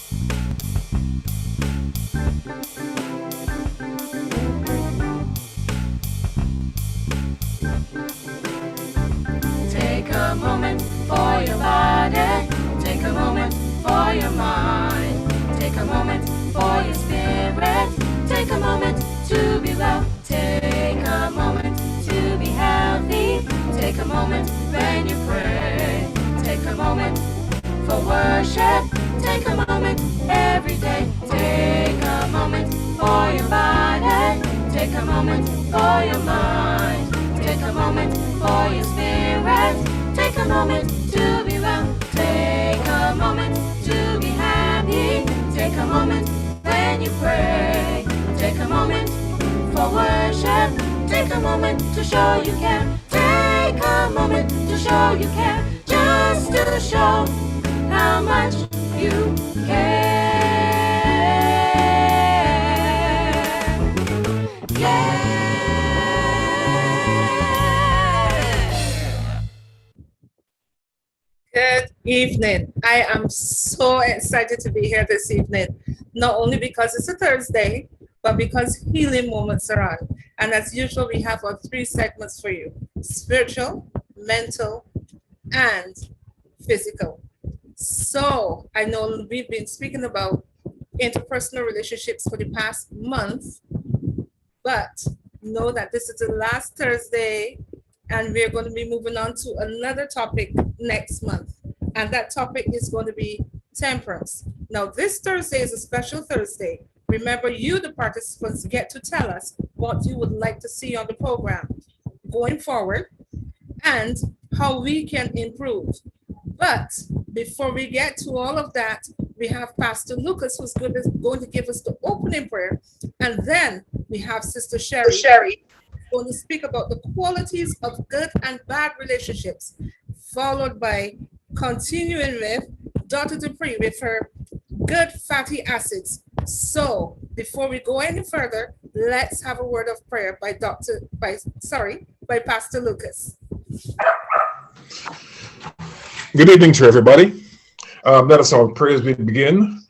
Take a moment for your body. Take a moment for your mind. Take a moment for your spirit. Take a moment to be well. Take a moment to be healthy. Take a moment when you pray. Take a moment for worship. Take a moment every day. Take a moment for your body. Take a moment for your mind. Take a moment for your spirit. Take a moment to be well. Take a moment to be happy. Take a moment when you pray. Take a moment for worship. Take a moment to show you care. Take a moment to show you care. Just to show how much you care. Yeah. Good evening. I am so excited to be here this evening, not only because it's a Thursday, but because Healing Moments are on. And as usual, we have our 3 segments for you: spiritual, mental, and physical. So I know we've been speaking about interpersonal relationships for the past month, but know that this is the last Thursday and we're going to be moving on to another topic next month. And that topic is going to be temperance. Now, this Thursday is a special Thursday. Remember, you, the participants, get to tell us what you would like to see on the program going forward and how we can improve. But before we get to all of that, we have Pastor Lucas, who's going to give us the opening prayer. And then we have Sister Sherry going to speak about the qualities of good and bad relationships, followed by continuing with Dr. Dupree with her good fatty acids. So before we go any further, let's have a word of prayer by Pastor Lucas. Good evening to everybody. Let us all pray as we begin.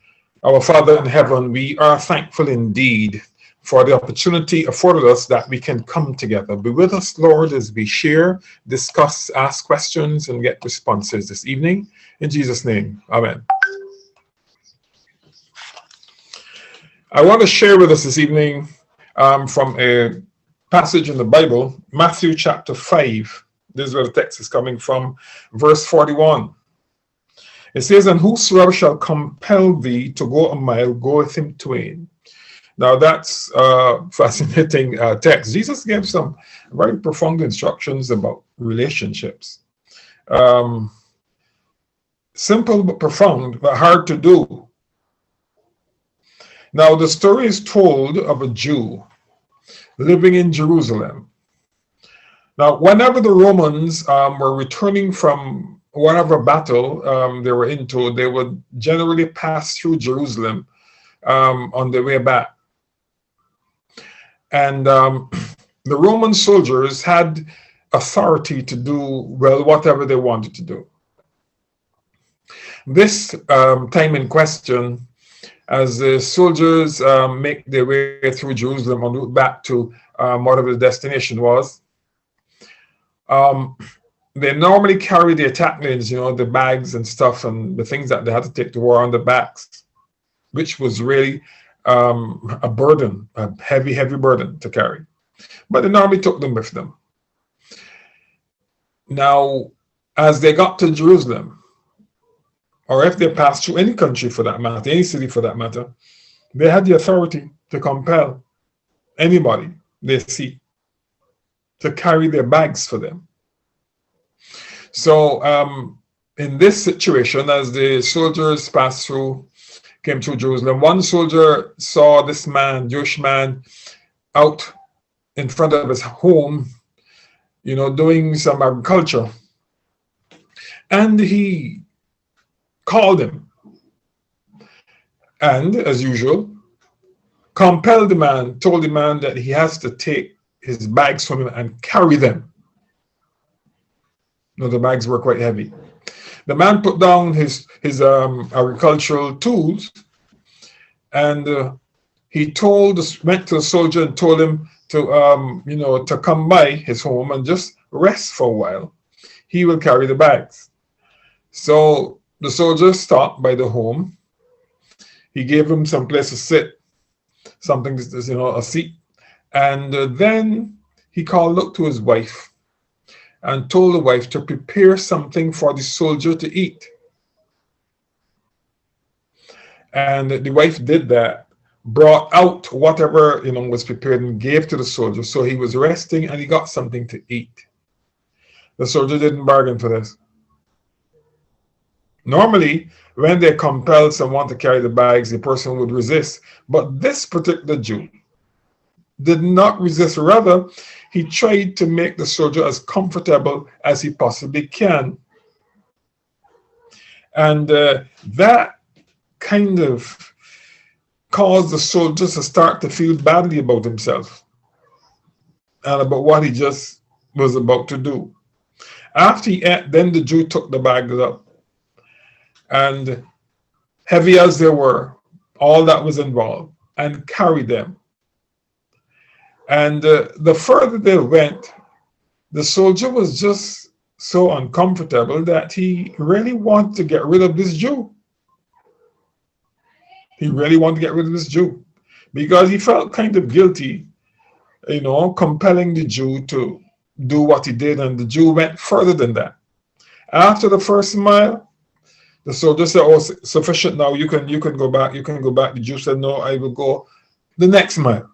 Our Father in heaven, we are thankful indeed for the opportunity afforded us that we can come together. Be with us, Lord, as we share, discuss, ask questions, and get responses this evening. In Jesus' name, amen. I want to share with us this evening from a passage in the Bible, Matthew chapter 5. This is where the text is coming from, verse 41. It says, "And whosoever shall compel thee to go a mile, go with him twain." Now that's a fascinating text. Jesus gave some very profound instructions about relationships. Simple but profound, but hard to do. Now the story is told of a Jew living in Jerusalem. Now, whenever the Romans were returning from whatever battle they were into, they would generally pass through Jerusalem on their way back. And the Roman soldiers had authority to do, well, whatever they wanted to do. This time in question, as the soldiers make their way through Jerusalem en route back to whatever the destination was, they normally carry their tacklings, the bags and stuff and the things that they had to take to war on their backs, which was really a burden, a heavy, heavy burden to carry. But they normally took them with them. Now, as they got to Jerusalem, or if they passed through any country for that matter, any city for that matter, they had the authority to compel anybody they see to carry their bags for them. So in this situation, as the soldiers came through Jerusalem, one soldier saw this man, Jewish man, out in front of his home, doing some agriculture. And he called him. And, as usual, compelled the man, told the man that he has to take his bags from him and carry them. The bags were quite heavy. The man put down his agricultural tools And he went to the soldier and told him to come by his home and just rest for a while. He will carry the bags. So the soldier stopped by the home. He gave him some place to sit, something, a seat. And then he looked to his wife and told the wife to prepare something for the soldier to eat. And the wife did that, brought out whatever was prepared and gave to the soldier. So he was resting and he got something to eat. The soldier didn't bargain for this. Normally, when they compel someone to carry the bags, the person would resist. But this particular Jew did not resist. Rather, he tried to make the soldier as comfortable as he possibly can. And that kind of caused the soldier to start to feel badly about himself and about what he just was about to do. After he ate, then the Jew took the bags up, and heavy as they were, all that was involved, and carried them. And the further they went, the soldier was just so uncomfortable that he really wanted to get rid of this Jew. He really wanted to get rid of this Jew because he felt kind of guilty, compelling the Jew to do what he did, and the Jew went further than that. After the first mile, the soldier said, "Oh, sufficient now. You can go back. You can go back." The Jew said, "No, I will go the next mile."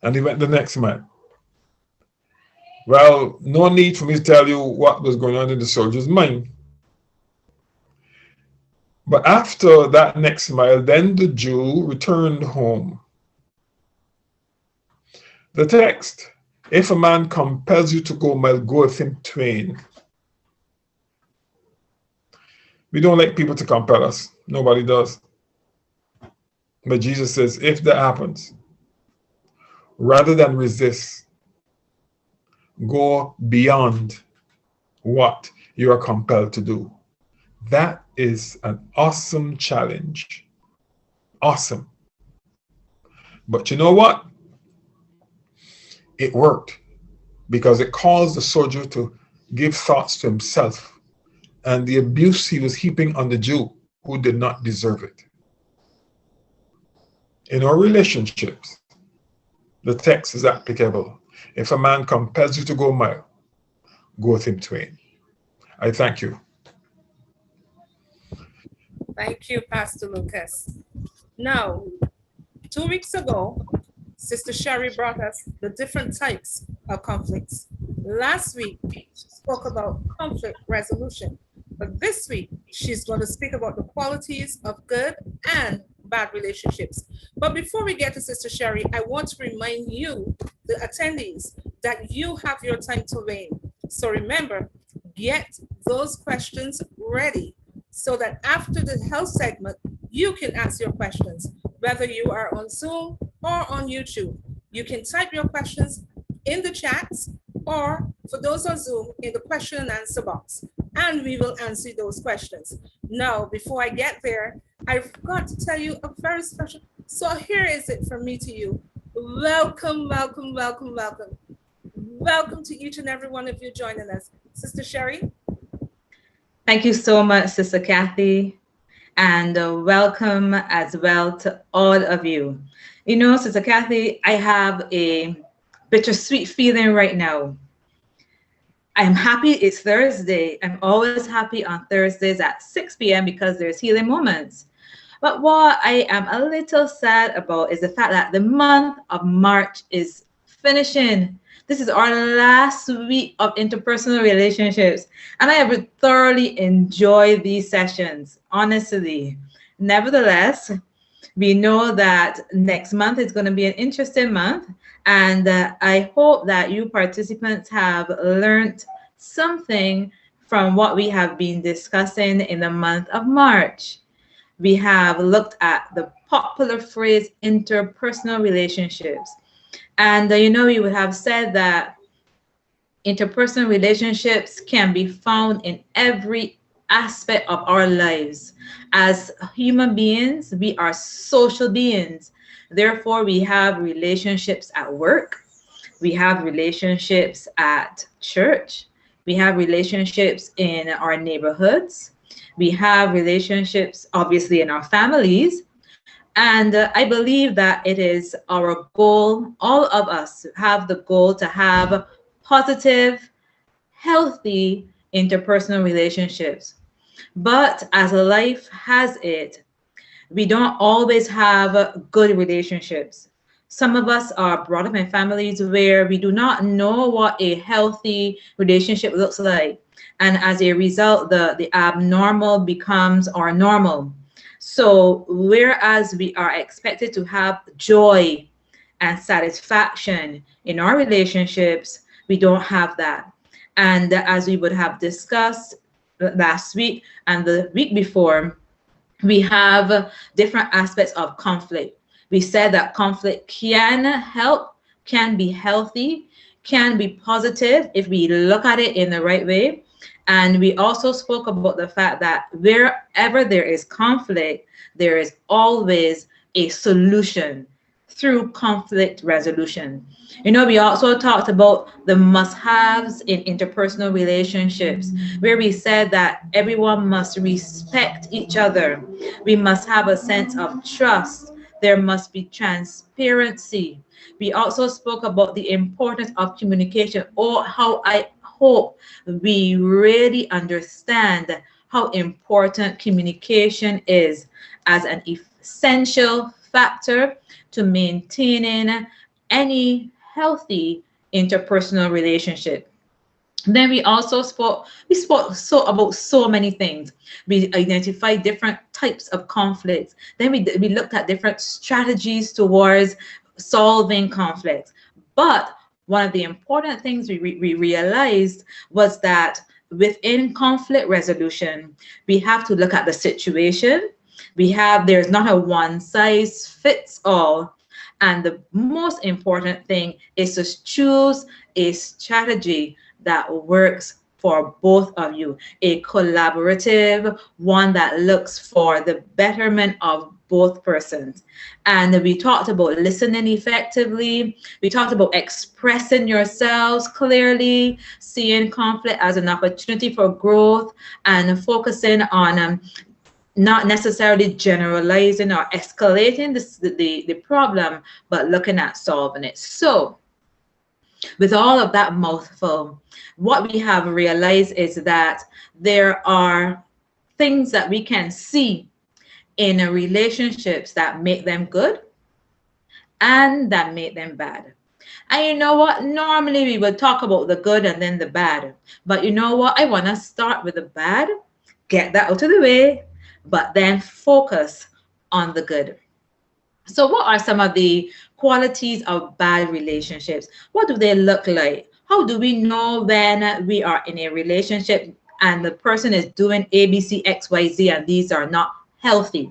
And he went the next mile. Well, no need for me to tell you what was going on in the soldier's mind. But after that next mile, then the Jew returned home. The text, if a man compels you to go a mile, go with him twain. We don't like people to compel us. Nobody does. But Jesus says, if that happens, rather than resist, go beyond what you are compelled to do. That is an awesome challenge. Awesome. But you know what? It worked because it caused the soldier to give thoughts to himself and the abuse he was heaping on the Jew who did not deserve it. In our relationships, the text is applicable. If a man compels you to go a mile, go with him twain. I thank you. Thank you, Pastor Lucas. Now, 2 weeks ago, Sister Sherry brought us the different types of conflicts. Last week, she spoke about conflict resolution. But this week, she's going to speak about the qualities of good and bad relationships. But before we get to Sister Sherry, I want to remind you, the attendees, that you have your time to weigh in. So remember, get those questions ready so that after the health segment, you can ask your questions, whether you are on Zoom or on YouTube. You can type your questions in the chats, or for those on Zoom, in the question and answer box, and we will answer those questions. Now, before I get there, I forgot to tell you a very special, so here is it from me to you. Welcome, welcome, welcome, welcome. Welcome to each and every one of you joining us. Sister Sherry? Thank you so much, Sister Kathy, and welcome as well to all of you. You know, Sister Kathy, I have a bittersweet feeling right now. I'm happy it's Thursday. I'm always happy on Thursdays at 6 p.m. because there's healing moments. But what I am a little sad about is the fact that the month of March is finishing. This is our last week of interpersonal relationships, and I have thoroughly enjoyed these sessions, honestly. Nevertheless, we know that next month is going to be an interesting month, and I hope that you participants have learned something from what we have been discussing in the month of March. We have looked at the popular phrase interpersonal relationships. And you know, you would have said that interpersonal relationships can be found in every aspect of our lives. As human beings, we are social beings. Therefore, we have relationships at work. We have relationships at church. We have relationships in our neighborhoods. We have relationships, obviously, in our families. And I believe that it is our goal, all of us have the goal to have positive, healthy interpersonal relationships. But as life has it, we don't always have good relationships. Some of us are brought up in families where we do not know what a healthy relationship looks like. And as a result, the abnormal becomes our normal. So whereas we are expected to have joy and satisfaction in our relationships, we don't have that. And as we would have discussed last week and the week before, we have different aspects of conflict. We said that conflict can help, can be healthy, can be positive if we look at it in the right way. And we also spoke about the fact that wherever there is conflict, there is always a solution through conflict resolution. You know, we also talked about the must-haves in interpersonal relationships, where we said that everyone must respect each other. We must have a sense of trust. There must be transparency. We also spoke about the importance of communication, or how I hope we really understand how important communication is as an essential factor to maintaining any healthy interpersonal relationship. Then we also spoke about so many things. We identified different types of conflicts. Then we looked at different strategies towards solving conflicts. But one of the important things we realized was that within conflict resolution, we have to look at the situation. There's not a one size fits all. And the most important thing is to choose a strategy that works for both of you, a collaborative one that looks for the betterment of both persons. And we talked about listening effectively. We talked about expressing yourselves clearly, seeing conflict as an opportunity for growth, and focusing on not necessarily generalizing or escalating the problem, but looking at solving it. So with all of that mouthful, what we have realized is that there are things that we can see in relationships that make them good and that make them bad. And you know what? Normally we would talk about the good and then the bad. But you know what? I want to start with the bad, get that out of the way, but then focus on the good. So what are some of the qualities of bad relationships? What do they look like? How do we know when we are in a relationship and the person is doing A, B, C, X, Y, Z, and these are not healthy?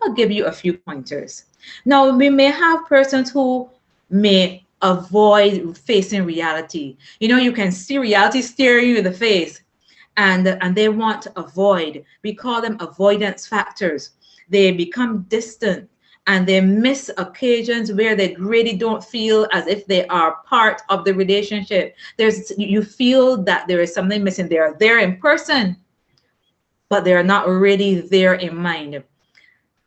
I'll give you a few pointers. Now, we may have persons who may avoid facing reality. You know, you can see reality staring you in the face, and they want to avoid. We call them avoidance factors. They become distant and they miss occasions where they really don't feel as if they are part of the relationship. You feel that there is something missing. They are there in person, but they are not really there in mind.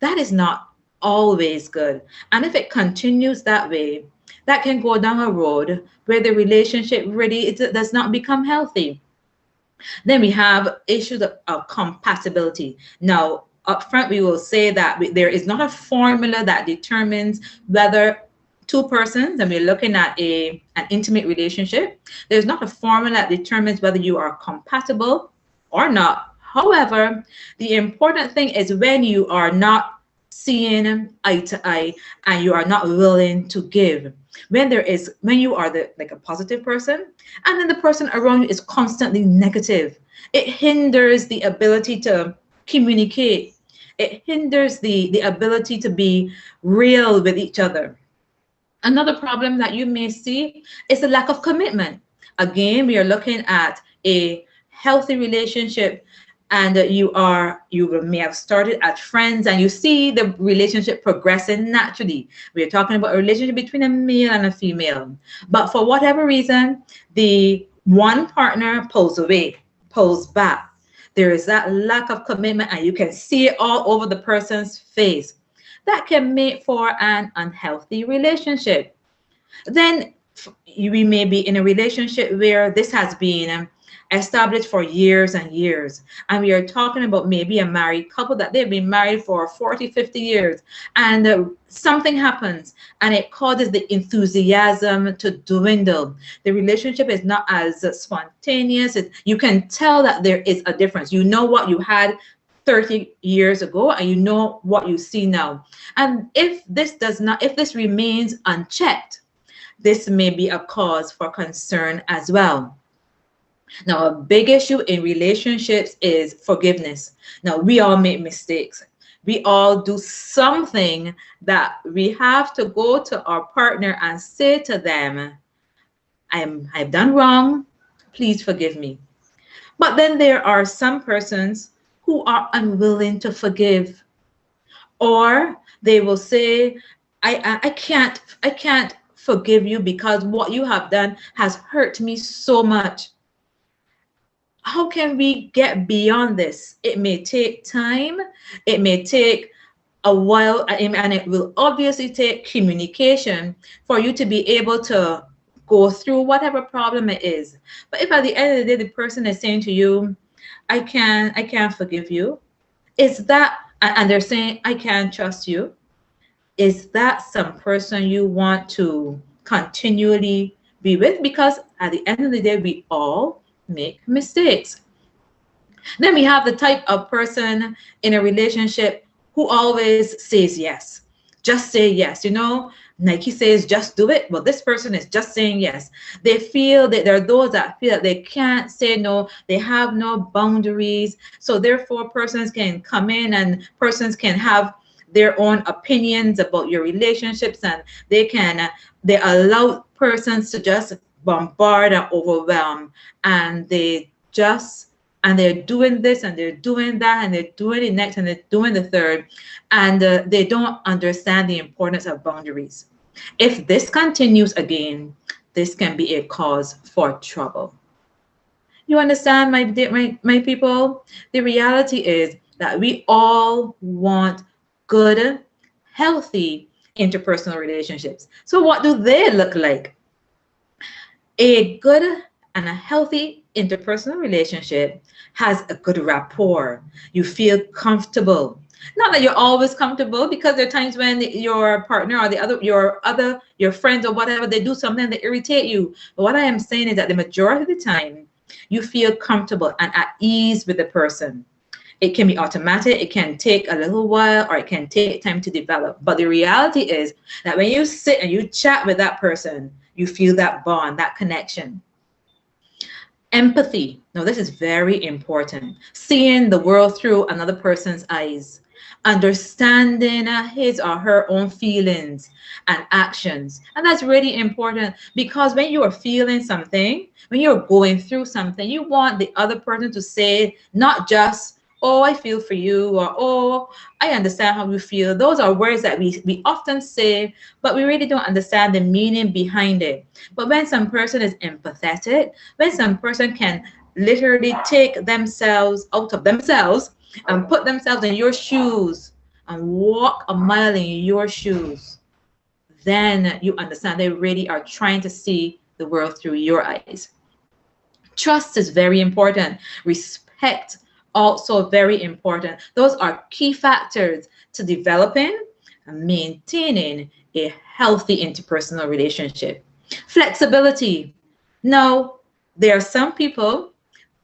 That is not always good. And if it continues that way, that can go down a road where the relationship really does not become healthy. Then we have issues of compatibility. Now, up front, we will say that there is not a formula that determines whether two persons, and we're looking at an intimate relationship, there's not a formula that determines whether you are compatible or not. However, the important thing is when you are not seeing eye to eye and you are not willing to give. When you are like a positive person and then the person around you is constantly negative, it hinders the ability to communicate. It hinders the ability to be real with each other. Another problem that you may see is the lack of commitment. Again, we are looking at a healthy relationship and you may have started as friends, and you see the relationship progressing naturally. We're talking about a relationship between a male and a female, but for whatever reason, the one partner pulls away, pulls back. There is that lack of commitment, and you can see it all over the person's face. That can make for an unhealthy relationship. Then we may be in a relationship where this has been established for years and years, and we are talking about maybe a married couple that they've been married for 40, 50 years, and something happens and it causes the enthusiasm to dwindle. The relationship is not as spontaneous. You can tell that there is a difference. You know what you had 30 years ago, and you know what you see now. And if this remains unchecked, this may be a cause for concern as well. Now, a big issue in relationships is forgiveness. Now, we all make mistakes. We all do something that we have to go to our partner and say to them, I've done wrong, please forgive me. But then there are some persons who are unwilling to forgive, or they will say, I can't forgive you because what you have done has hurt me so much. How can we get beyond this? It may take time, it may take a while, and it will obviously take communication for you to be able to go through whatever problem it is. But if at the end of the day, the person is saying to you, I can't forgive you, is that, and they're saying, I can't trust you, is that some person you want to continually be with? Because at the end of the day, we all make mistakes. Then we have the type of person in a relationship who always says yes. Just say yes. You know, Nike says just do it. Well, this person is just saying yes. They feel that there are those that feel that they can't say no. They have no boundaries. So therefore, persons can come in and persons can have their own opinions about your relationships, and they allow persons to just bombard and overwhelm, and they're doing this and they're doing that and they're doing the next and they're doing the third, and they don't understand the importance of boundaries. If this continues again, this can be a cause for trouble. You understand, my people? The reality is that we all want good, healthy interpersonal relationships. So what do they look like? A good and a healthy interpersonal relationship has a good rapport. You feel comfortable. Not that you're always comfortable, because there are times when your partner or your friends or whatever, they do something that irritate you. But what I am saying is that the majority of the time, you feel comfortable and at ease with the person. It can be automatic, it can take a little while, or it can take time to develop. But the reality is that when you sit and you chat with that person, you feel that bond, that connection. Empathy. Now, this is very important. Seeing the world through another person's eyes. Understanding his or her own feelings and actions. And that's really important, because when you are feeling something, when you're going through something, you want the other person to say not just, oh, I feel for you, or oh, I understand how you feel. Those are words that we often say, but we really don't understand the meaning behind it. But when some person is empathetic, when some person can literally take themselves out of themselves and put themselves in your shoes and walk a mile in your shoes, then you understand they really are trying to see the world through your eyes. Trust is very important. Respect, also very important. Those are key factors to developing and maintaining a healthy interpersonal relationship. Flexibility. Now, there are some people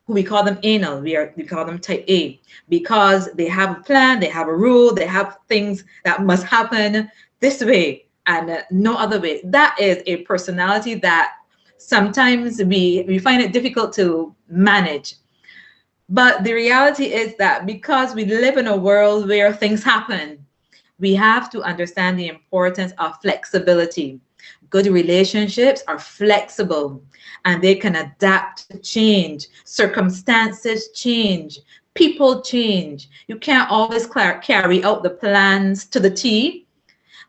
who we call them anal, we call them type A, because they have a plan, they have a rule, they have things that must happen this way and no other way. That is a personality that sometimes we find it difficult to manage. But the reality is that because we live in a world where things happen, we have to understand the importance of flexibility. Good relationships are flexible and they can adapt to change. Circumstances change. People change. You can't always carry out the plans to the T.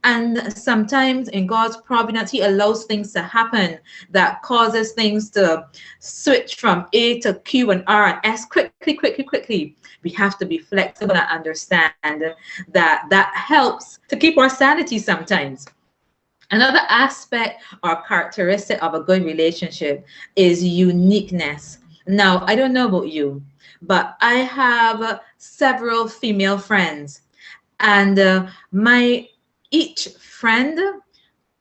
And sometimes in God's providence, He allows things to happen that causes things to switch from A to Q and R and S quickly. We have to be flexible and understand that that helps to keep our sanity sometimes. Another aspect or characteristic of a good relationship is uniqueness. Now, I don't know about you, but I have several female friends, and each friend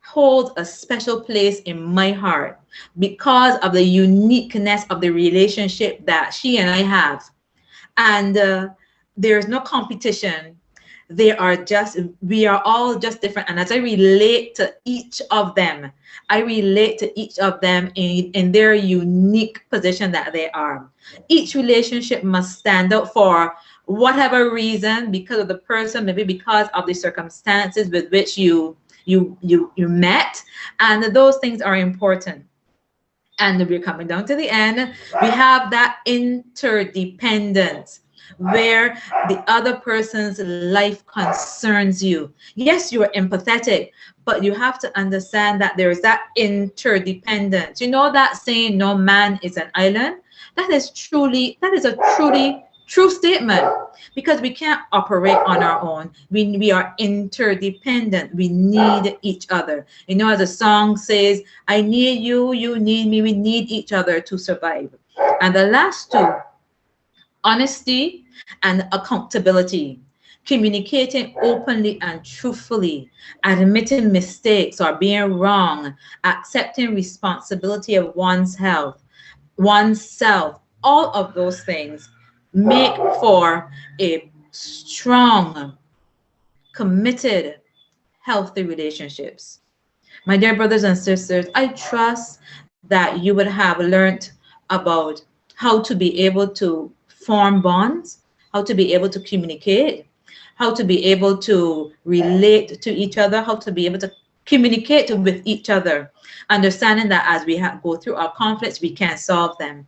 holds a special place in my heart because of the uniqueness of the relationship that she and I have. And there's no competition. We are all just different. And as I relate to each of them, I relate to each of them in their unique position that they are. Each relationship must stand out for whatever reason, because of the person, maybe because of the circumstances with which you met, and those things are important. And we're coming down to the end. We have that interdependence where the other person's life concerns you. Yes, you are empathetic, but you have to understand that there is that interdependence. You know that saying, no man is an island? That is a truly true statement, because we can't operate on our own. We are interdependent. We need each other. You know, as the song says, I need you, you need me. We need each other to survive. And the last two, honesty and accountability. Communicating openly and truthfully, admitting mistakes or being wrong, accepting responsibility of oneself, all of those things make for a strong, committed, healthy relationships. My dear brothers and sisters, I trust that you would have learned about how to be able to form bonds, how to be able to communicate, how to be able to relate to each other, how to be able to communicate with each other, understanding that as we go through our conflicts, we can solve them.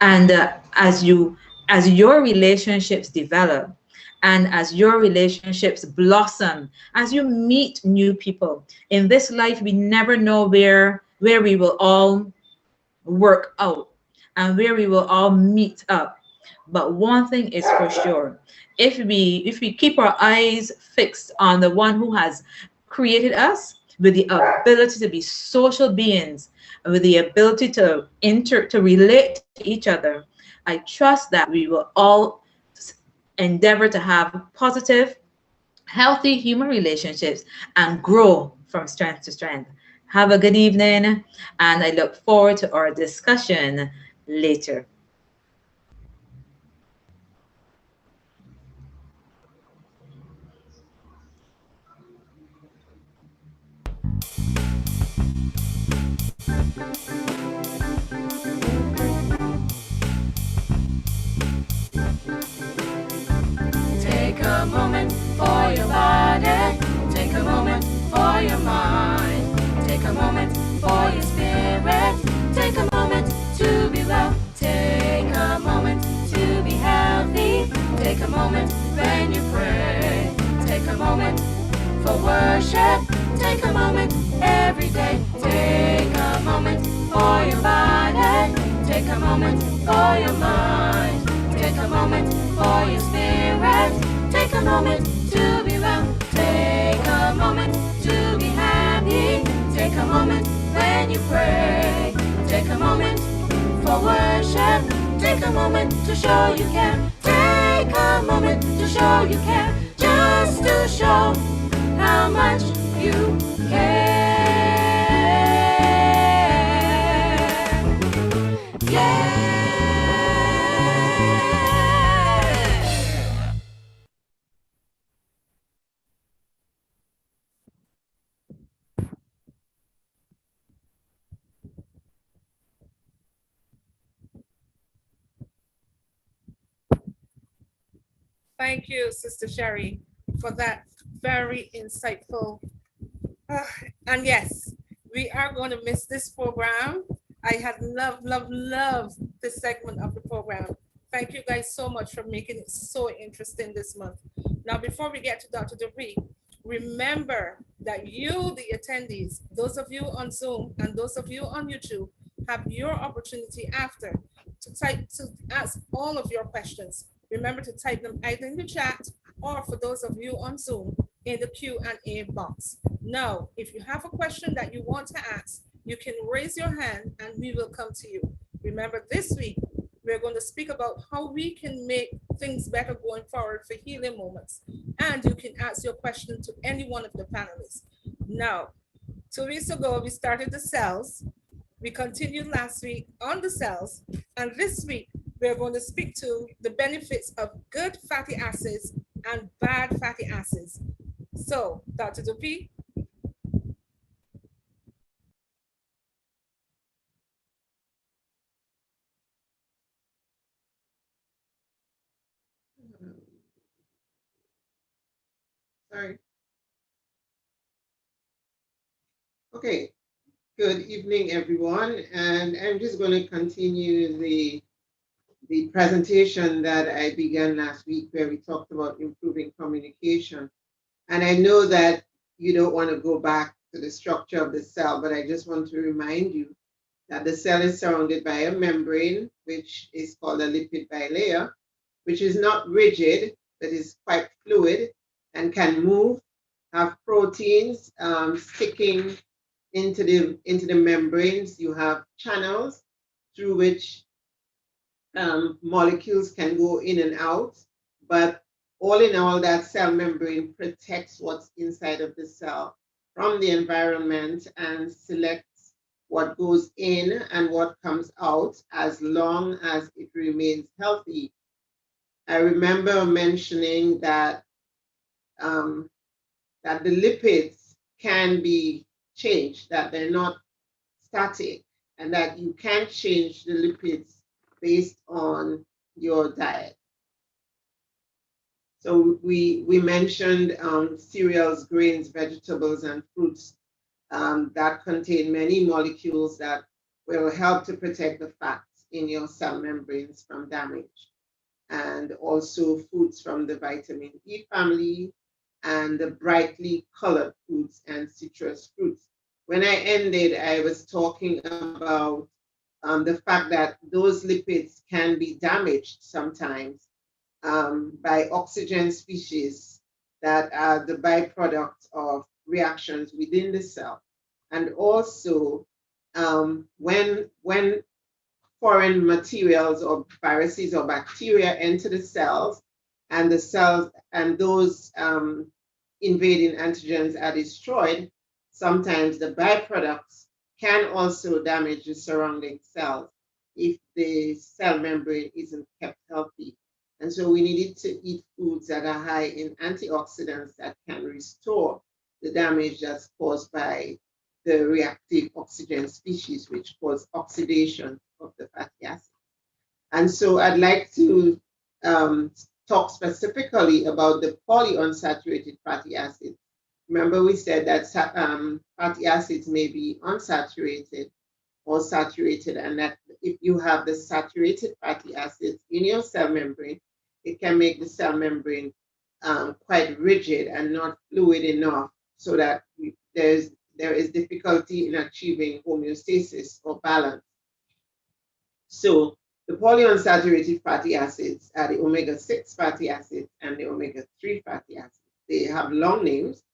And as your relationships develop, and as your relationships blossom, as you meet new people in this life, we never know where we will all work out and where we will all meet up. But one thing is for sure, if we keep our eyes fixed on the one who has created us with the ability to be social beings, with the ability to relate to each other, I trust that we will all endeavor to have positive, healthy human relationships and grow from strength to strength. Have a good evening, and I look forward to our discussion later. Take a moment for your body. Take a moment for your mind. Take a moment for your spirit. Take a moment to be well. Take a moment to be healthy. Take a moment when you pray. Take a moment for worship. Take a moment every day. Take a moment for your body. Take a moment for your mind. Take a moment for your spirit. Take a moment to be well. Take a moment to be happy. Take a moment when you pray. Take a moment for worship. Take a moment to show you care. Take a moment to show you care. Just to show how much you care. Yeah. Thank you, Sister Sherry, for that very insightful. And yes, we are going to miss this program. I had loved this segment of the program. Thank you guys so much for making it so interesting this month. Now, before we get to Dr. Dupree, remember that you, the attendees, those of you on Zoom and those of you on YouTube, have your opportunity after to ask all of your questions. Remember to type them either in the chat or for those of you on Zoom in the Q&A box. Now, if you have a question that you want to ask, you can raise your hand and we will come to you. Remember, this week, we're going to speak about how we can make things better going forward for healing moments. And you can ask your question to any one of the panelists. Now, 2 weeks ago, we started the cells. We continued last week on the cells. And this week, we're going to speak to the benefits of good fatty acids and bad fatty acids. So, Dr. Dupuy. Sorry. Okay. Good evening, everyone. And I'm just going to continue the presentation that I began last week where we talked about improving communication. And I know that you don't want to go back to the structure of the cell, but I just want to remind you that the cell is surrounded by a membrane, which is called a lipid bilayer, which is not rigid, but is quite fluid and can move, have proteins sticking into the membranes. You have channels through which molecules can go in and out, but all in all, that cell membrane protects what's inside of the cell from the environment and selects what goes in and what comes out as long as it remains healthy. I remember mentioning that that the lipids can be changed, that they're not static, and that you can change the lipids based on your diet. So we mentioned cereals, grains, vegetables, and fruits that contain many molecules that will help to protect the fats in your cell membranes from damage, and also foods from the vitamin E family and the brightly colored foods and citrus fruits. When I ended, I was talking about the fact that those lipids can be damaged sometimes by oxygen species that are the byproduct of reactions within the cell. And also when foreign materials or viruses or bacteria enter the cells, and the cells and those invading antigens are destroyed, sometimes the byproducts can also damage the surrounding cells if the cell membrane isn't kept healthy. And so we needed to eat foods that are high in antioxidants that can restore the damage that's caused by the reactive oxygen species, which cause oxidation of the fatty acid. And so I'd like to talk specifically about the polyunsaturated fatty acids. Remember, we said that fatty acids may be unsaturated or saturated, and that if you have the saturated fatty acids in your cell membrane, it can make the cell membrane quite rigid and not fluid enough, so that there is difficulty in achieving homeostasis or balance. So the polyunsaturated fatty acids are the omega-6 fatty acids and the omega-3 fatty acids. They have long names.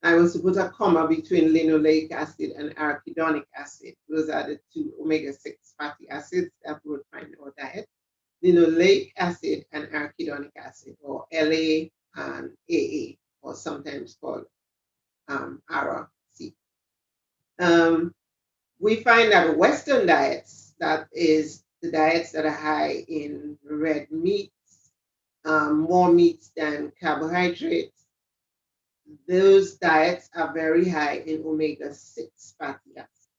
I was to put a comma between linoleic acid and arachidonic acid. Those are the two omega-6 fatty acids that we would find in our diet. Linoleic acid and arachidonic acid, or LA and AA, or sometimes called ARA-C. We find that Western diets, that is the diets that are high in red meats, more meats than carbohydrates, those diets are very high in omega-6 fatty acids.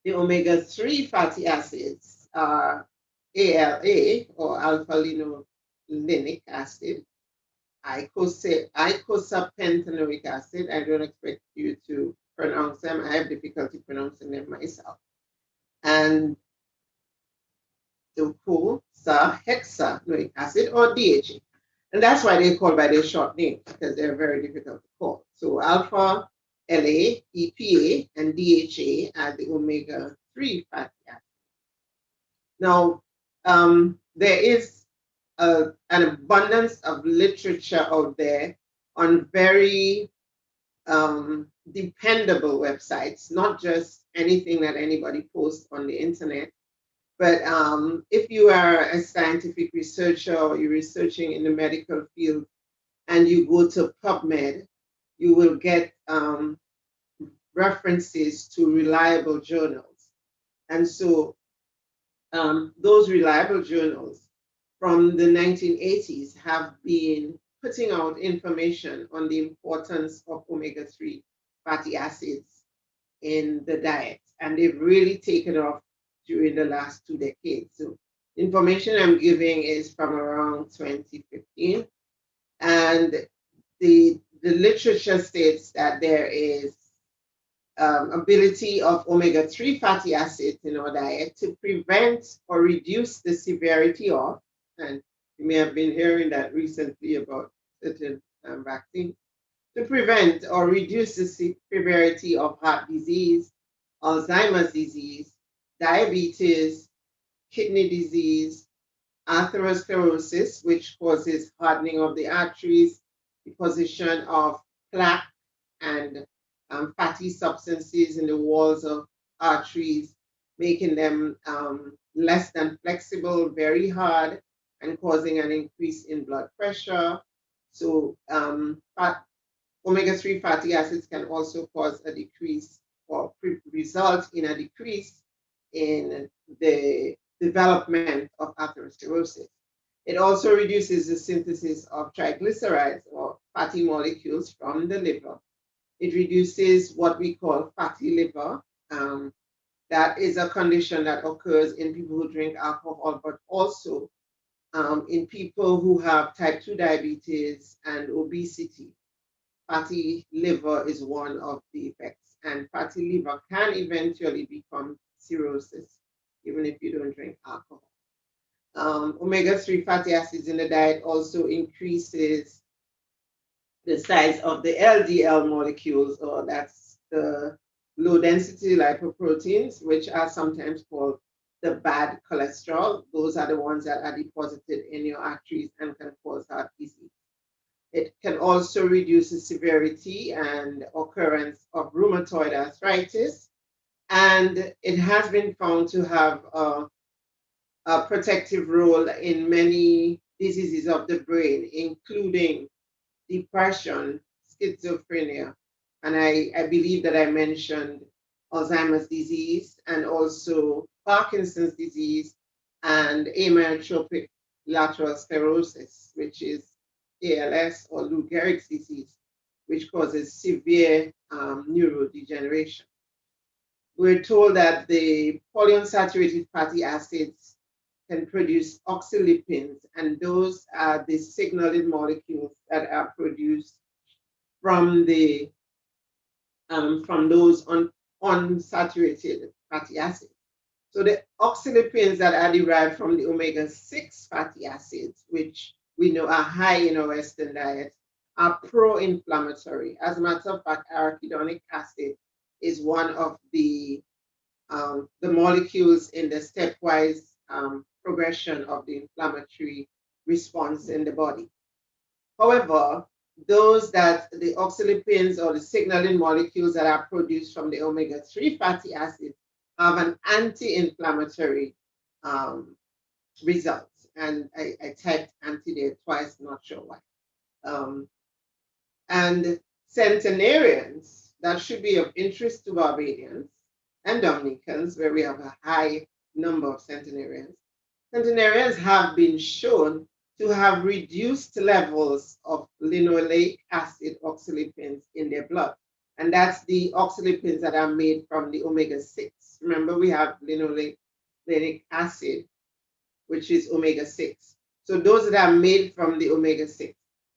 The omega-3 fatty acids are ALA, or alpha-linolenic acid, icosapentaenoic acid. I don't expect you to pronounce them. I have difficulty pronouncing them myself. And docosahexaenoic acid, or DHA. And that's why they're called by their short names, because they're very difficult to call. So alpha, LA, EPA, and DHA are the omega-3 fatty acids. Now, there is an abundance of literature out there on very dependable websites, not just anything that anybody posts on the internet. But if you are a scientific researcher or you're researching in the medical field and you go to PubMed, you will get references to reliable journals. And so those reliable journals from the 1980s have been putting out information on the importance of omega-3 fatty acids in the diet. And they've really taken off during the last 2 decades. So information I'm giving is from around 2015. And the literature states that there is ability of omega-3 fatty acids in our diet to prevent or reduce the severity of, and you may have been hearing that recently about certain vaccines, to prevent or reduce the severity of heart disease, Alzheimer's disease, diabetes, kidney disease, atherosclerosis, which causes hardening of the arteries, deposition of plaque and fatty substances in the walls of arteries, making them less than flexible, very hard, and causing an increase in blood pressure. So omega-3 fatty acids can also cause a decrease or result in a decrease in the development of atherosclerosis. It also reduces the synthesis of triglycerides or fatty molecules from the liver. It reduces what we call fatty liver. That is a condition that occurs in people who drink alcohol, but also in people who have type 2 diabetes and obesity. Fatty liver is one of the effects, and fatty liver can eventually become cirrhosis, even if you don't drink alcohol. Omega-3 fatty acids in the diet also increases the size of the LDL molecules, or that's the low density lipoproteins, which are sometimes called the bad cholesterol. Those are the ones that are deposited in your arteries and can cause heart disease. It can also reduce the severity and occurrence of rheumatoid arthritis, and it has been found to have a protective role in many diseases of the brain, including depression, schizophrenia, and I believe that I mentioned Alzheimer's disease and also Parkinson's disease and amyotrophic lateral sclerosis, which is ALS, or Lou Gehrig's disease, which causes severe neurodegeneration. We're told that the polyunsaturated fatty acids can produce oxylipins, and those are the signaling molecules that are produced from the from those unsaturated fatty acids. So the oxylipins that are derived from the omega-6 fatty acids, which we know are high in our Western diet, are pro-inflammatory. As a matter of fact, arachidonic acid is one of the molecules in the stepwise progression of the inflammatory response in the body. However, those that the oxylipins or the signaling molecules that are produced from the omega-3 fatty acids have an anti-inflammatory result. And I typed anti there twice, not sure why. And centenarians, that should be of interest to Barbadians and Dominicans, where we have a high number of centenarians. Centenarians have been shown to have reduced levels of linoleic acid oxylipins in their blood. And that's the oxylipins that are made from the omega-6. Remember, we have linoleic acid, which is omega-6. So those that are made from the omega-6,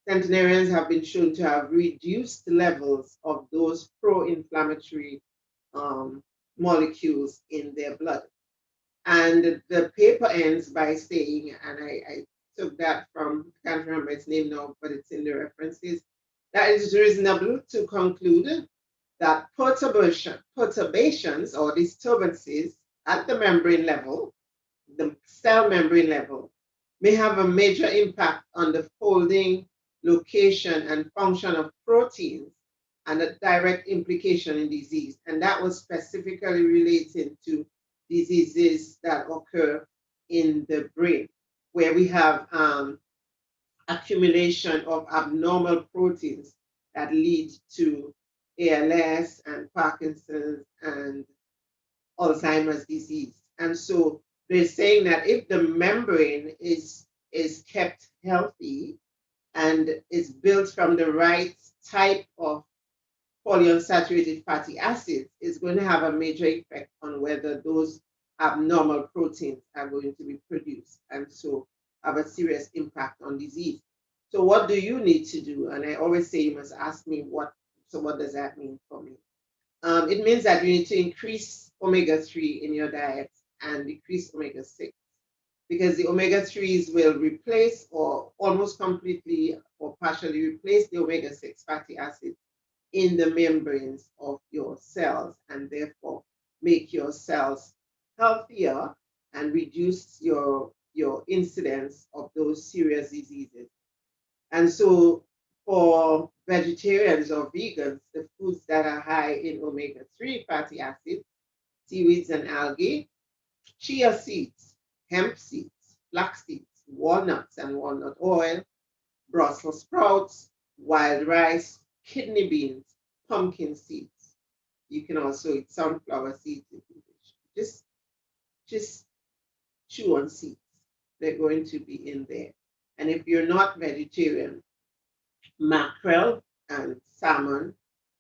centenarians have been shown to have reduced levels of those pro-inflammatory molecules in their blood. And the paper ends by saying, and I took that from, I can't remember its name now, but it's in the references, that it is reasonable to conclude that perturbations or disturbances at the membrane level, the cell membrane level, may have a major impact on the folding, location, and function of proteins, and a direct implication in disease. And that was specifically relating to diseases that occur in the brain, where we have accumulation of abnormal proteins that lead to ALS and Parkinson's and Alzheimer's disease. And so they're saying that if the membrane is kept healthy and is built from the right type of polyunsaturated fatty acids, is going to have a major effect on whether those abnormal proteins are going to be produced, and so have a serious impact on disease. So what do you need to do? And I always say you must ask me what does that mean for me? It means that you need to increase omega-3 in your diet and decrease omega-6, because the omega-3s will replace or almost completely or partially replace the omega-6 fatty acids in the membranes of your cells, and therefore make your cells healthier and reduce your incidence of those serious diseases. And so for vegetarians or vegans, the foods that are high in omega-3 fatty acids, seaweeds and algae, chia seeds, hemp seeds, flax seeds, walnuts and walnut oil, Brussels sprouts, wild rice, kidney beans, pumpkin seeds. You can also eat sunflower seeds if you wish. Just chew on seeds. They're going to be in there. And if you're not vegetarian, mackerel and salmon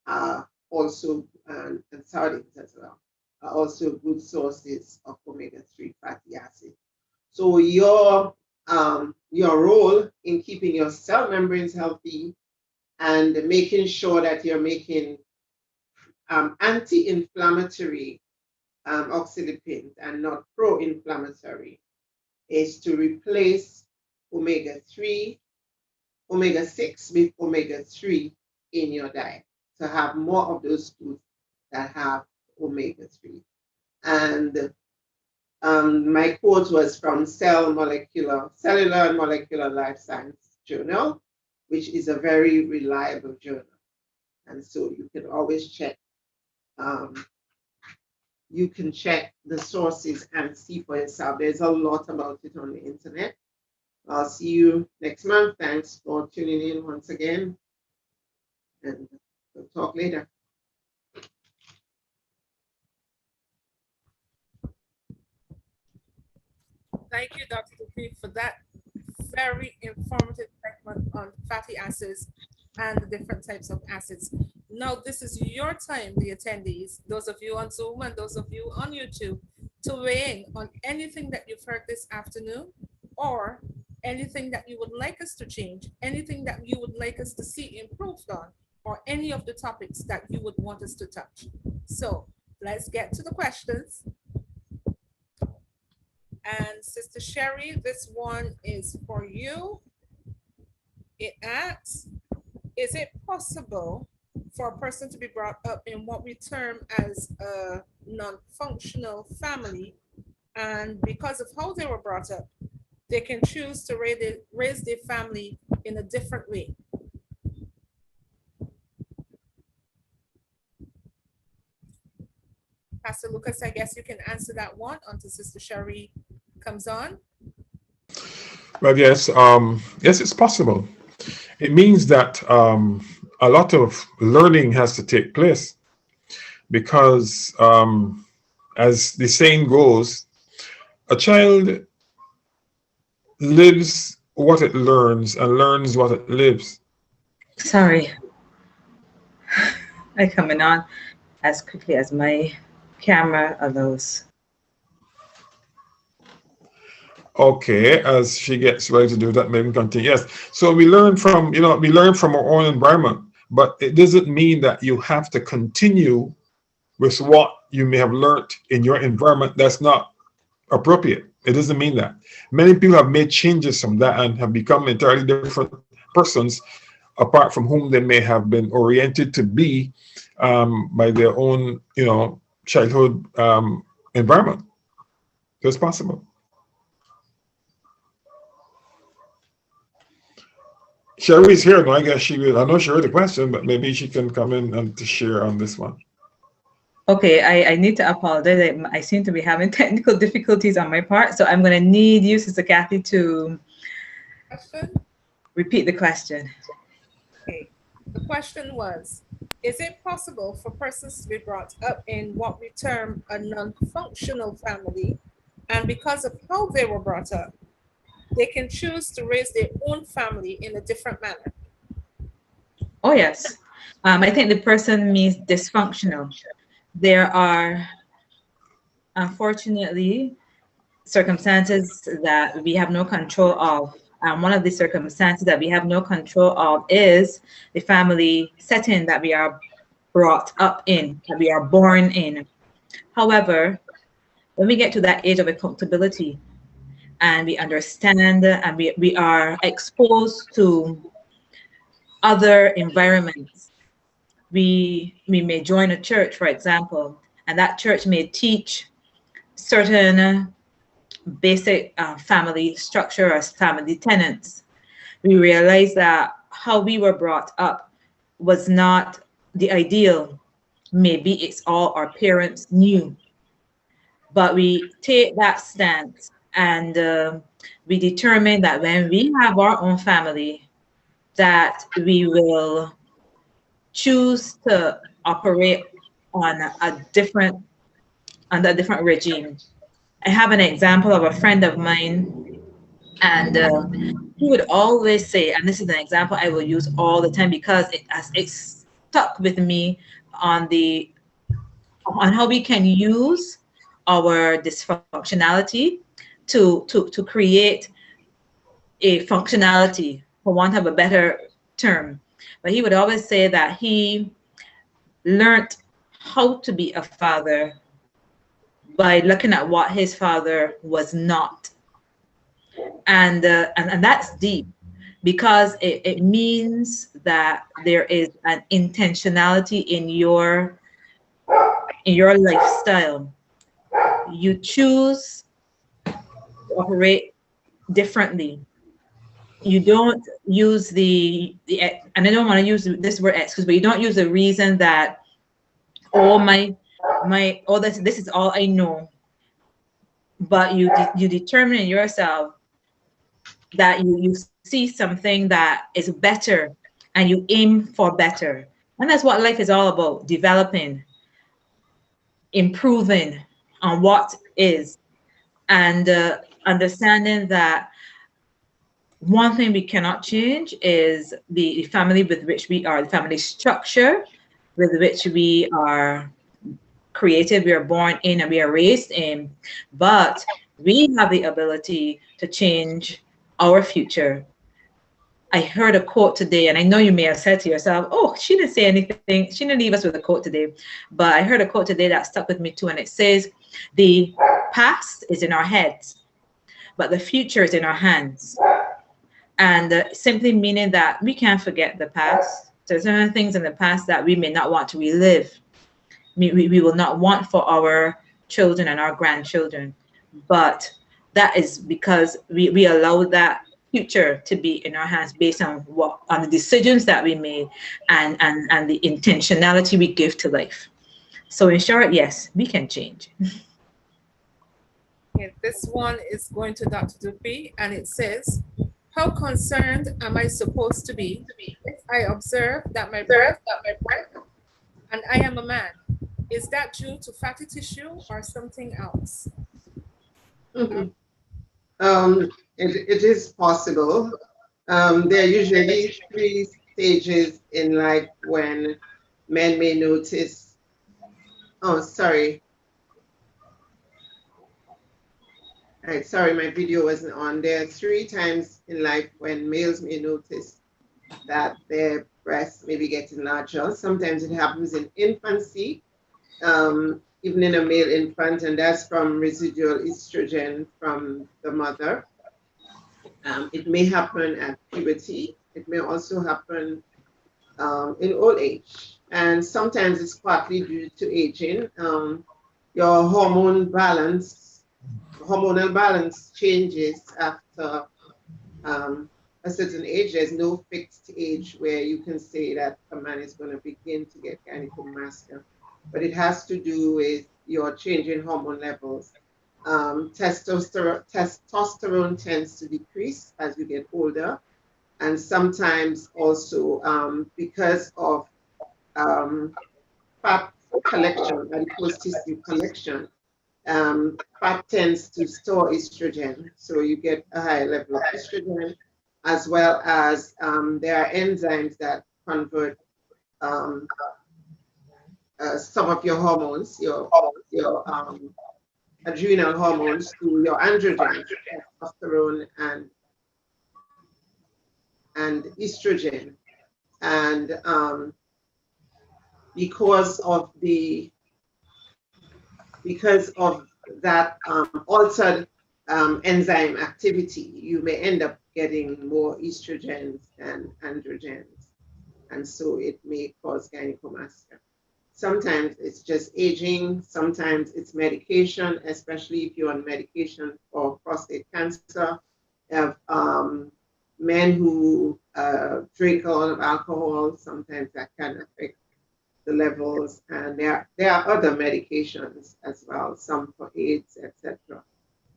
are also, and sardines as well, are also good sources of omega-3 fatty acids. So your role in keeping your cell membranes healthy and making sure that you're making anti-inflammatory oxalipins and not pro-inflammatory is to replace omega-6 with omega-3 in your diet, to have more of those foods that have omega-3. And my quote was from Cellular and Molecular Life Science Journal, which is a very reliable journal. And so you can always check. You can check the sources and see for yourself. There's a lot about it on the internet. I'll see you next month. Thanks for tuning in once again. And we'll talk later. Thank you, Dr. Dupuy, for that very informative segment on fatty acids and the different types of acids. Now, this is your time, the attendees, those of you on Zoom and those of you on YouTube, to weigh in on anything that you've heard this afternoon, or anything that you would like us to change, anything that you would like us to see improved on, or any of the topics that you would want us to touch. So let's get to the questions. And Sister Sherry, this one is for you. It asks, is it possible for a person to be brought up in what we term as a non-functional family, and because of how they were brought up, they can choose to raise their family in a different way? Pastor Lucas, I guess you can answer that one until Sister Sherry comes on. Well, yes, yes, it's possible. It means that a lot of learning has to take place, because as the saying goes, a child lives what it learns and learns what it lives. Sorry. I'm coming on as quickly as my camera allows. Okay, as she gets ready to do that, maybe continue. Yes, so we learn from, we learn from our own environment, but it doesn't mean that you have to continue with what you may have learned in your environment that's not appropriate. It doesn't mean that. Many people have made changes from that and have become entirely different persons apart from whom they may have been oriented to be by their own, childhood environment. So it's possible. Sherry is here now. I guess she will. I know she heard the question, but maybe she can come in and to share on this one. Okay, I need to apologize. I seem to be having technical difficulties on my part, so I'm going to need you, Sister Kathy, to repeat the question. Okay. The question was, is it possible for persons to be brought up in what we term a non-functional family, and because of how they were brought up, they can choose to raise their own family in a different manner? Oh, yes. I think the person means dysfunctional. There are, unfortunately, circumstances that we have no control of. And one of the circumstances that we have no control of is the family setting that we are brought up in, that we are born in. However, when we get to that age of accountability and we understand and we are exposed to other environments, we may join a church, for example, and that church may teach certain basic family structure or family tenets. We realize that how we were brought up was not the ideal. Maybe it's all our parents knew, but we take that stance and we determine that when we have our own family, that we will choose to operate on a different regime. I have an example of a friend of mine, and he would always say, and this is an example I will use all the time because it's stuck with me on how we can use our dysfunctionality to create a functionality, for want of a better term. But he would always say that he learned how to be a father by looking at what his father was not. And that's deep, because it means that there is an intentionality in your lifestyle. You choose to operate differently. You don't use the and I don't want to use this word excuse, but you don't use the reason that this is all I know. But you determine in yourself that you see something that is better and you aim for better. And that's what life is all about: developing, improving on what is, and understanding that one thing we cannot change is the family with which we are, the family structure with which we are created, we are born in, and we are raised in. But we have the ability to change our future. I heard a quote today, and I know you may have said to yourself, oh, she didn't say anything. She didn't leave us with a quote today. But I heard a quote today that stuck with me too, and it says, the past is in our heads, but the future is in our hands. And simply meaning that we can't forget the past. There's certain things in the past that we may not want to relive. We will not want for our children and our grandchildren. But that is because we allow that future to be in our hands based on the decisions that we made and the intentionality we give to life. So in short, yes, we can change. Okay, this one is going to Dr. Dupuy, and it says, how concerned am I supposed to be if I observe that my breath and I am a man? Is that due to fatty tissue or something else? Mm-hmm. It is possible. There are usually 3 stages in life when men may notice. Oh, sorry. Right, sorry, my video wasn't on. There are 3 times in life when males may notice that their breasts may be getting larger. Sometimes it happens in infancy. even in a male infant, and that's from residual estrogen from the mother. It may happen at puberty. It may also happen in old age. And sometimes it's partly due to aging. Your hormonal balance changes after a certain age. There's no fixed age where you can say that a man is going to begin to get gynecomastia, but it has to do with your change in hormone levels. Testosterone tends to decrease as you get older, and sometimes also because of fat collection, adipose tissue collection, fat tends to store estrogen, so you get a high level of estrogen, as well as there are enzymes that convert some of your hormones, your adrenal hormones, to your androgens, testosterone and estrogen. And because of that altered enzyme activity, you may end up getting more estrogens than androgens, and so it may cause gynecomastia. Sometimes it's just aging, sometimes it's medication, especially if you're on medication for prostate cancer. You have men who drink a lot of alcohol, sometimes that can affect the levels, and there are other medications as well, some for AIDS, etc.,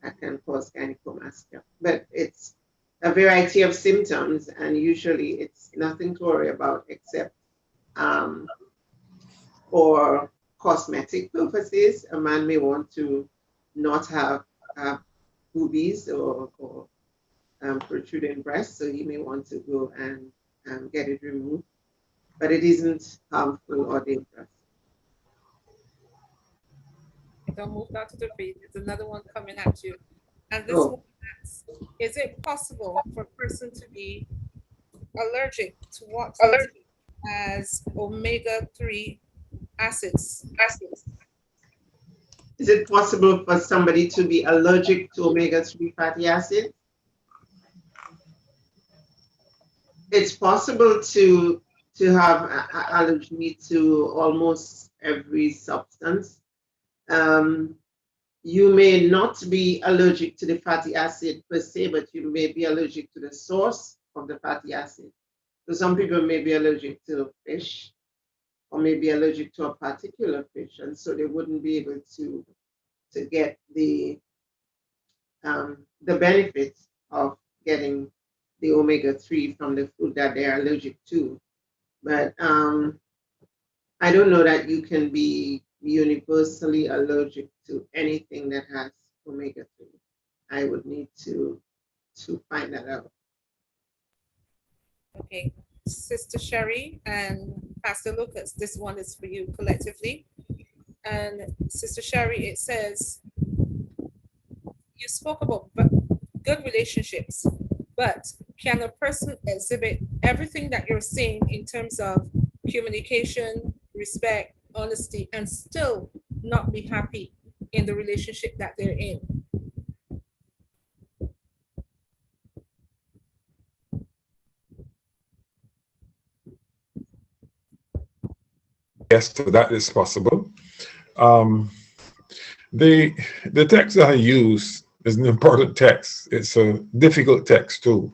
that can cause gynecomastia. But it's a variety of symptoms, and usually it's nothing to worry about except for cosmetic purposes. A man may want to not have boobies or protruding breasts, so he may want to go and get it removed, but it isn't harmful or dangerous. Don't move, Dr. Dupree. There's another one coming at you. And this one asks, is it possible for a person to be allergic to what as omega-3 acids? Is it possible for somebody to be allergic to omega-3 fatty acids? It's possible to have allergy to almost every substance. You may not be allergic to the fatty acid per se, but you may be allergic to the source of the fatty acid. So some people may be allergic to fish, or may be allergic to a particular fish, and so they wouldn't be able to get the benefits of getting the omega-3 from the food that they're allergic to. But I don't know that you can be universally allergic to anything that has omega-3. I would need to find that out. Okay, Sister Sherry and Pastor Lucas, this one is for you collectively. And Sister Sherry, it says, you spoke about good relationships, but can a person exhibit everything that you're saying in terms of communication, respect, honesty, and still not be happy in the relationship that they're in? Yes, so that is possible. The text that I use is an important text. It's a difficult text too.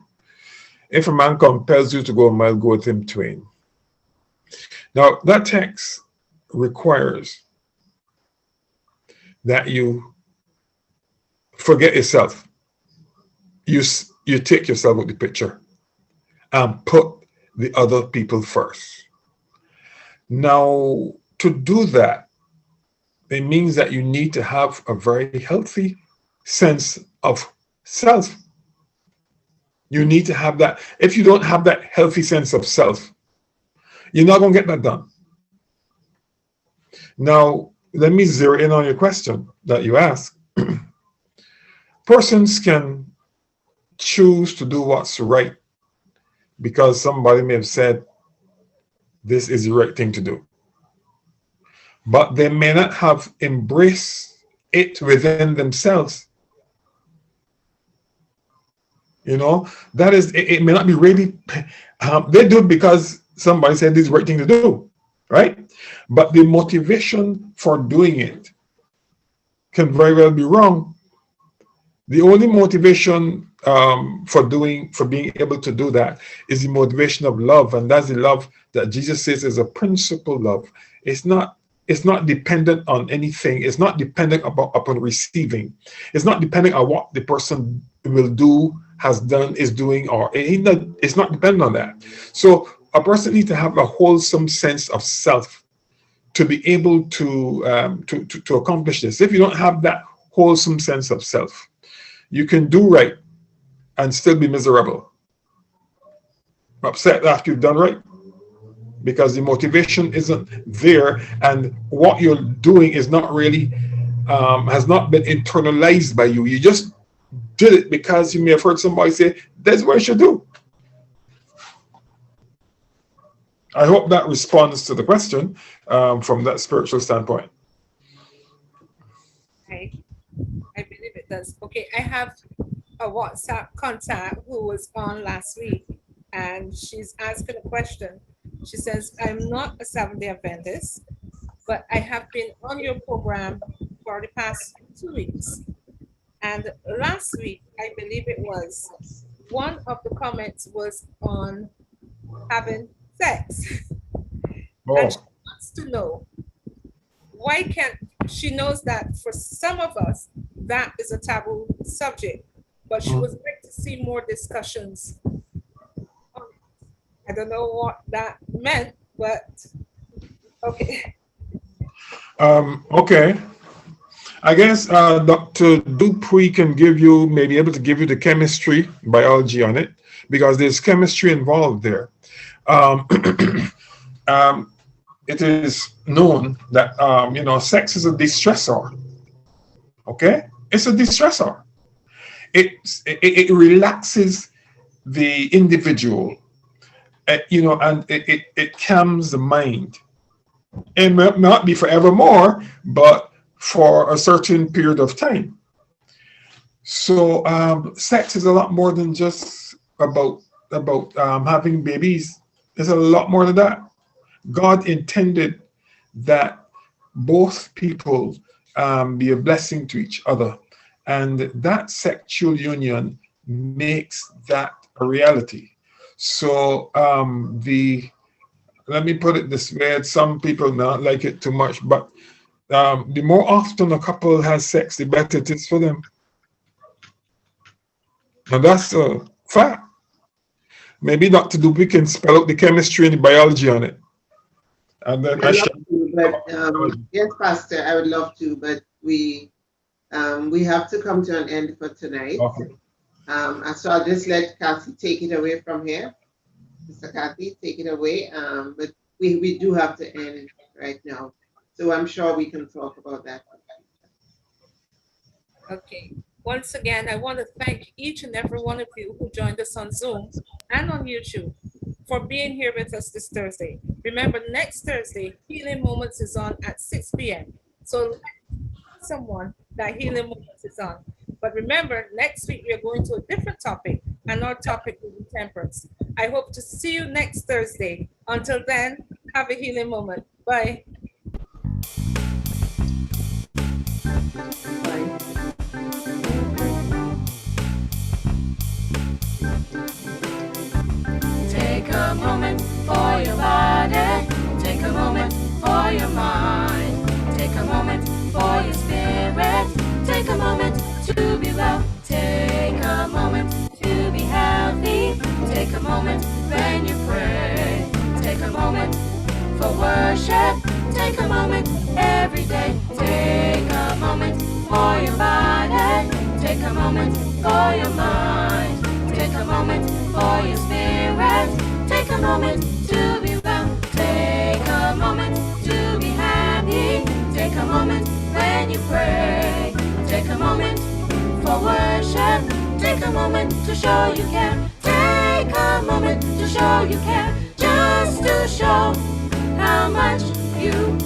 If a man compels you to go a mile, go with him twain. Now, that text requires that you forget yourself. You take yourself out of the picture and put the other people first. Now, to do that, it means that you need to have a very healthy sense of self. You need to have that. If you don't have that healthy sense of self, you're not going to get that done. Now, let me zero in on your question that you asked. Persons can choose to do what's right because somebody may have said this is the right thing to do. but they may not have embraced it within themselves. You know, that is, it may not be really, they do it because somebody said this is the right thing to do, right? But the motivation for doing it can very well be wrong. The only motivation for being able to do that is the motivation of love, and that's the love that Jesus says is a principal love. It's not dependent on anything. It's not dependent upon receiving. It's not dependent on what the person will do, has done, is doing, or it's not dependent on that. So a person needs to have a wholesome sense of self to be able to accomplish this. If you don't have that wholesome sense of self, you can do right and still be miserable, upset after you've done right, because the motivation isn't there, and what you're doing is not really has not been internalized by you. You just did it because you may have heard somebody say that's what you should do. I hope that responds to the question from that spiritual standpoint. I believe it does. Okay, I have a WhatsApp contact who was on last week, and she's asking a question. She says, I'm not a Seventh-day Adventist, but I have been on your program for the past 2 weeks. And last week, I believe it was, one of the comments was on having sex. Oh. And she wants to know, why can't, she knows that for some of us, that is a taboo subject, but she would like to see more discussions. I don't know what that meant, but okay. Okay. I guess Dr. Dupree can be able to give you the chemistry, biology on it, because there's chemistry involved there. It is known that, sex is a distressor. Okay? It's a distressor. It relaxes the individual, and it calms the mind. It may not be forevermore, but for a certain period of time. So sex is a lot more than just about having babies. There's a lot more than that. God intended that both people be a blessing to each other, and that sexual union makes that a reality. So let me put it this way, some people may not like it too much, but the more often a couple has sex, the better it is for them. And that's a fact. Maybe Dr. Dupree can spell out the chemistry and the biology on it. And then yes, Pastor, I would love to, but we have to come to an end for tonight. Okay. So I'll just let Kathy take it away from here. Mr. Kathy, take it away. But we do have to end right now. So I'm sure we can talk about that. Okay. Once again, I want to thank each and every one of you who joined us on Zoom and on YouTube for being here with us this Thursday. Remember, next Thursday, Healing Moments is on at 6 p.m. So let someone that Healing Moments is on. But remember, next week we are going to a different topic, and our topic will be temperance. I hope to see you next Thursday. Until then, have a healing moment. Bye. Take a moment for your body. Take a moment for your mind. Take a moment for your spirit. Take a moment to be well. Take a moment to be healthy. Take a moment when you pray. Take a moment for worship. Take a moment every day. Take a moment for your body. Take a moment for your mind. Take a moment for your spirit. Take a moment to be well. Take a moment to be happy. Take a moment when you pray. Take a moment for worship. Take a moment to show you care. Take a moment to show you care. Just to show how much you